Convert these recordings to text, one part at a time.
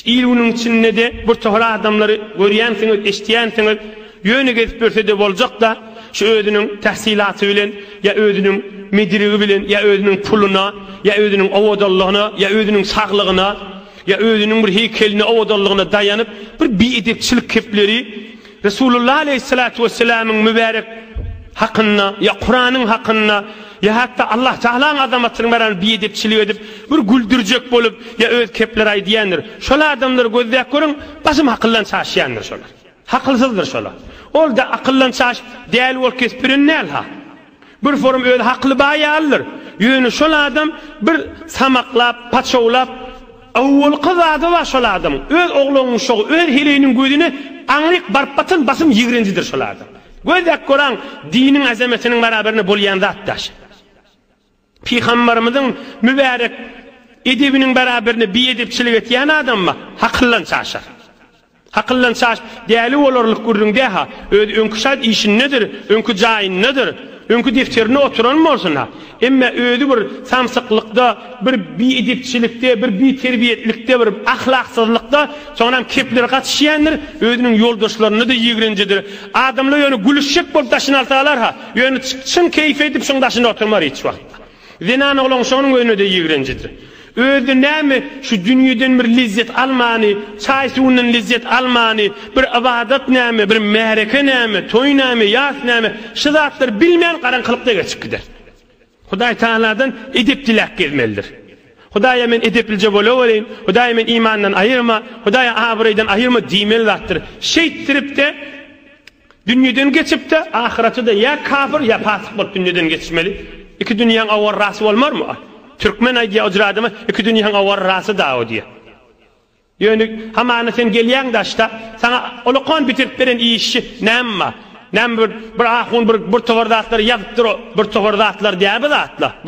İlunun içinde de bu tohra adamları görýänsiniz, eşdiýänsiniz, ýöne gezip berse de boljak da şu özünün tahsilatı bilen ya özünün medrigi bilen ya özünün puluna ya özünün awadalygyna ya özünün saglygyna ya özünün bir heykeline awadalygyna dayanıp bir biidepçilik kepleri Resulullah aleyhissalatu vesselam'ın mübarek hakkında ya Kur'an'ın hakkında ya hatta Allah Teala'nın azamatını veren biidepçilik edip bir güldürecek bolup ya öz kepleri aýdýandyr. Şolar adamları gözläp görün, basym akyllan çaşýandyr şolar. Hakylsızdır şolar. Ol da akyllan çaş däl bol kespirin näl ha. Bir forum öyle haklı baýaldyr. Ýöne şol adam bir samaklap, paçawlap awwal qazady wa şol adam. Öz oglunyň şogy, öz hileyiniň gözüne aňlyk barpatyn basym ýigrenjidir şol adam. Gözläp görän diniň azamatiniň baraberine bolýan zatdaş. Peygamberimizin mübarek edebiniň baraberine biedepçilik etýän adamma hakyllan çaşar. Hakyllan çaş däli bolarlyk görüňde ha, öz öňküşat işin nedir, öňkü jaýyn nedir, öňkü defterine oturan bolsun ha. Emma özü bir samsıklykda, bir biedepçilikde, bir biterbiýetlikde, bir ahlaksızlykda soňram kepler gatşýandyr, özüniň ýoldaşlaryny da ýigrenjidir. Adamlar ýöne gülüşjek bolup taşyn alsalar ha, ýöne çyn keýif edip şoň taşynda oturmar hiç wagt. Zinany olan şonuň önüne de ýigrenjidir. Özü näme şu dünýeden bir lizzet almany, çaý suwunyň lizzet almany, bir ibadat näme, bir mähreke näme, toý näme, ýas näme, şu zatlar bilmeýän garaňkylykda geçip gider. Hudaý Taala'dan edep dilek gelmelidir. Hudaýa men edepilje bola bolayım, Hudaýa men imandan aýyrma, Hudaýa abyrydan aýyrma diýmeli zatdyr. Şeýtdirip de dünýeden geçip de ahiratda ya kafir ya fasik bolup dünýeden geçmeli. İki dünýäň awwarrasy bolmarmy? Türkmen aýdýa ojradymy, iki dünýäň awwarrasy daw diýe. Ýöne hamany sen gelýäň daşda, sana olakon bitirip beren işi näme? Näme bir ahun bir towardatlar ýazypdyr, bir towardatlar diýe bu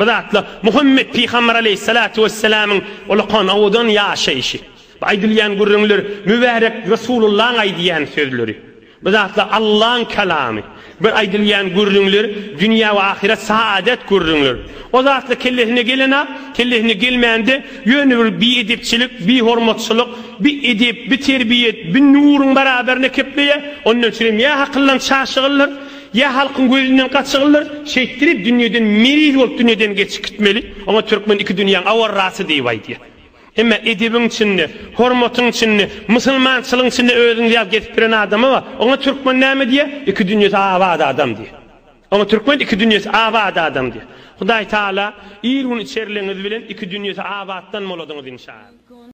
zatlar. Muhammed Peygamber aleyhissalatu vesselam'ın olakon awdan ýaşaýyşy. Aýdylýan gurrunlar mübarek Resulullah'ın aýdýan sözleri. Bu zatlar Allah'ın kalamy. Bir aýdylýan gurrunlar dünýä we ahiret saadet gurrunlar. O zatla kellesine gelene, kellesine gelmende ýöne bir biedepçilik, bir hormatçylyk, bir edep, bir terbiýet, bir nuruň baraberine kepleýe, onun üçin ýa hakyllan çaşygylar, ýa halkyň gözünden gaçygylar, şeýtdirip dünýeden meriz bolup dünýeden geçip gitmeli. Ama türkmen iki dünýäň awwarrasy diýip aýdýar. Emma edebiň içinde, hormatyň içinde, musulmançylygyň içinde özüň ýap geçip biren adamy bar. Ona türkmen näme diýe? İki dünýäde awad adam diýe. Ama türkmen iki dünýäde awad adam diýe. Hudaý Taala ýylyň içerliğiniz bilen iki dünýäde awatdan moladyňyz inşallah.